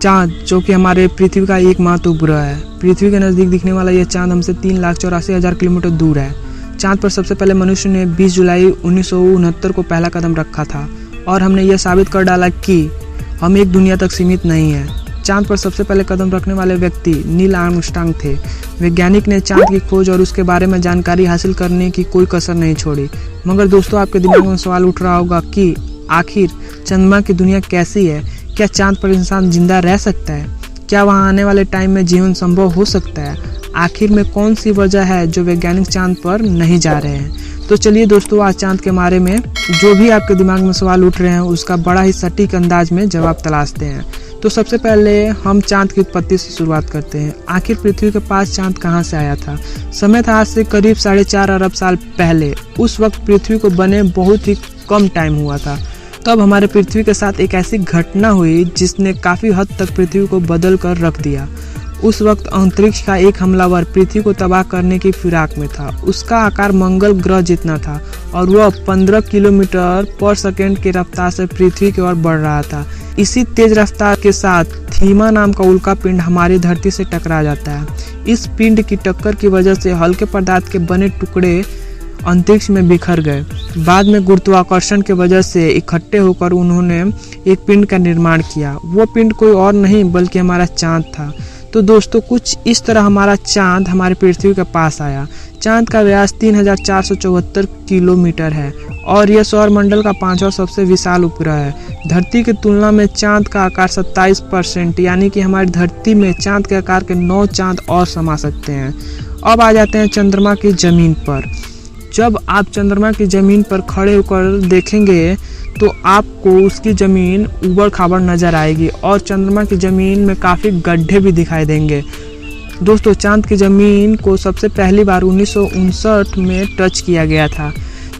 चाँद, जो कि हमारे पृथ्वी का एकमात्र उपग्रह है। पृथ्वी के नज़दीक दिखने वाला यह चाँद हमसे 3,84,000 किलोमीटर दूर है। चाँद पर सबसे पहले मनुष्य ने 20 जुलाई 1969 को पहला कदम रखा था और हमने यह साबित कर डाला कि हम एक दुनिया तक सीमित नहीं हैं। चाँद पर सबसे पहले कदम रखने वाले व्यक्ति नील आर्मस्ट्रांग थे। वैज्ञानिक ने चाँद की खोज और उसके बारे में जानकारी हासिल करने की कोई कसर नहीं छोड़ी। मगर दोस्तों, आपके दिमाग में सवाल उठ रहा होगा कि आखिर चंद्रमा की दुनिया कैसी है? क्या चाँद पर इंसान जिंदा रह सकता है? क्या वहां आने वाले टाइम में जीवन संभव हो सकता है? आखिर में कौन सी वजह है जो वैज्ञानिक चाँद पर नहीं जा रहे हैं? तो चलिए दोस्तों, आज चाँद के बारे में जो भी आपके दिमाग में सवाल उठ रहे हैं उसका बड़ा ही सटीक अंदाज में जवाब तलाशते हैं। तो सबसे पहले हम चाँद की उत्पत्ति से शुरुआत करते हैं। आखिर पृथ्वी के पास चाँद कहाँ से आया था? समय था आज से करीब 4.5 अरब साल पहले। उस वक्त पृथ्वी को बने बहुत ही कम टाइम हुआ था। तब हमारे पृथ्वी के साथ एक ऐसी घटना हुई जिसने काफ़ी हद तक पृथ्वी को बदल कर रख दिया। उस वक्त अंतरिक्ष का एक हमलावर पृथ्वी को तबाह करने की फिराक में था। उसका आकार मंगल ग्रह जितना था और वह 15 किलोमीटर पर सेकंड की रफ्तार से पृथ्वी की ओर बढ़ रहा था। इसी तेज रफ्तार के साथ थीमा नाम का उल्का पिंड हमारी धरती से टकरा जाता है। इस पिंड की टक्कर की वजह से हल्के पदार्थ के बने टुकड़े अंतरिक्ष में बिखर गए। बाद में गुरुत्वाकर्षण की वजह से इकट्ठे होकर उन्होंने एक पिंड का निर्माण किया। वो पिंड कोई और नहीं बल्कि हमारा चाँद था। तो दोस्तों, कुछ इस तरह हमारा चाँद हमारे पृथ्वी के पास आया। चाँद का व्यास 3,474 किलोमीटर है और यह सौरमंडल का 5वां सबसे विशाल उपग्रह है। धरती की तुलना में चाँद का आकार 27%, यानी कि हमारी धरती में चाँद के आकार के 9 चाँद और समा सकते हैं। अब आ जाते हैं चंद्रमा की ज़मीन पर। जब आप चंद्रमा की ज़मीन पर खड़े होकर देखेंगे तो आपको उसकी ज़मीन ऊबड़ खाबड़ नज़र आएगी और चंद्रमा की ज़मीन में काफ़ी गड्ढे भी दिखाई देंगे। दोस्तों, चाँद की ज़मीन को सबसे पहली बार 1959 में टच किया गया था।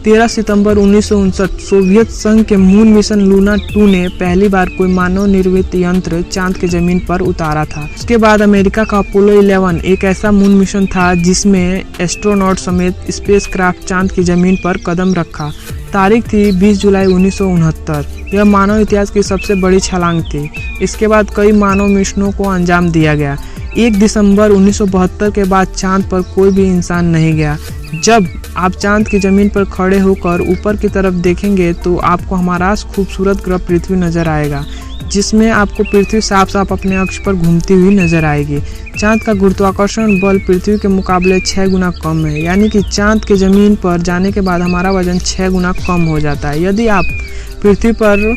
13 सितंबर 1959 सोवियत संघ के मून मिशन लूना 2 ने पहली बार कोई मानव निर्मित यंत्र चाँद की ज़मीन पर उतारा था। उसके बाद अमेरिका का अपोलो 11 एक ऐसा मून मिशन था जिसमें एस्ट्रोनॉट समेत स्पेसक्राफ्ट चाँद की ज़मीन पर कदम रखा। तारीख थी 20 जुलाई 1969। यह मानव इतिहास की सबसे बड़ी छलांग थी। इसके बाद कई मानव मिशनों को अंजाम दिया गया। 1 दिसंबर 1972 के बाद चाँद पर कोई भी इंसान नहीं गया। जब आप चाँद की ज़मीन पर खड़े होकर ऊपर की तरफ देखेंगे तो आपको हमारा खूबसूरत ग्रह पृथ्वी नज़र आएगा, जिसमें आपको पृथ्वी साफ साफ अपने अक्ष पर घूमती हुई नजर आएगी। चाँद का गुरुत्वाकर्षण बल पृथ्वी के मुकाबले 6 गुना कम है, यानी कि चाँद की ज़मीन पर जाने के बाद हमारा वजन 6 गुना कम हो जाता है। यदि आप पृथ्वी पर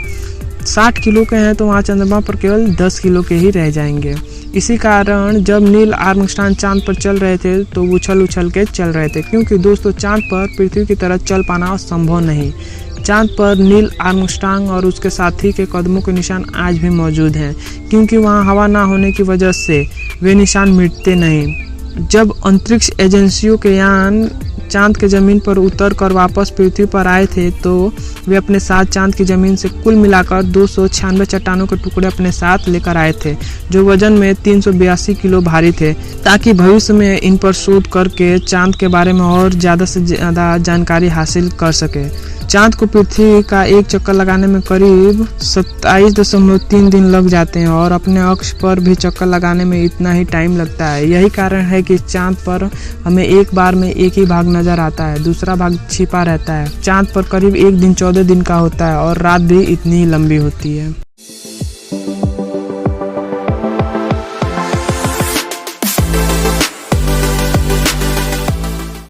60 किलो के हैं तो वहाँ चंद्रमा पर केवल 10 किलो के ही रह जाएंगे। इसी कारण जब नील आर्मस्ट्रांग चाँद पर चल रहे थे तो उछल उछल के चल रहे थे, क्योंकि दोस्तों चाँद पर पृथ्वी की तरह चल पाना संभव नहीं। चाँद पर नील आर्मस्ट्रांग और उसके साथी के कदमों के निशान आज भी मौजूद हैं, क्योंकि वहाँ हवा ना होने की वजह से वे निशान मिटते नहीं। जब अंतरिक्ष एजेंसियों के यान चाँद के ज़मीन पर उतर कर वापस पृथ्वी पर आए थे तो वे अपने साथ चाँद की ज़मीन से कुल मिलाकर 296 चट्टानों के टुकड़े अपने साथ लेकर आए थे, जो वजन में 382 किलो भारी थे, ताकि भविष्य में इन पर शोध करके चाँद के बारे में और ज़्यादा से ज़्यादा जानकारी हासिल कर सके। चाँद को पृथ्वी का एक चक्कर लगाने में करीब 27.3 दिन लग जाते हैं और अपने अक्ष पर भी चक्कर लगाने में इतना ही टाइम लगता है। यही कारण है कि चाँद पर हमें एक बार में एक ही भाग नजर आता है, दूसरा भाग छिपा रहता है। चाँद पर करीब एक दिन 14 दिन का होता है और रात भी इतनी ही लंबी होती है।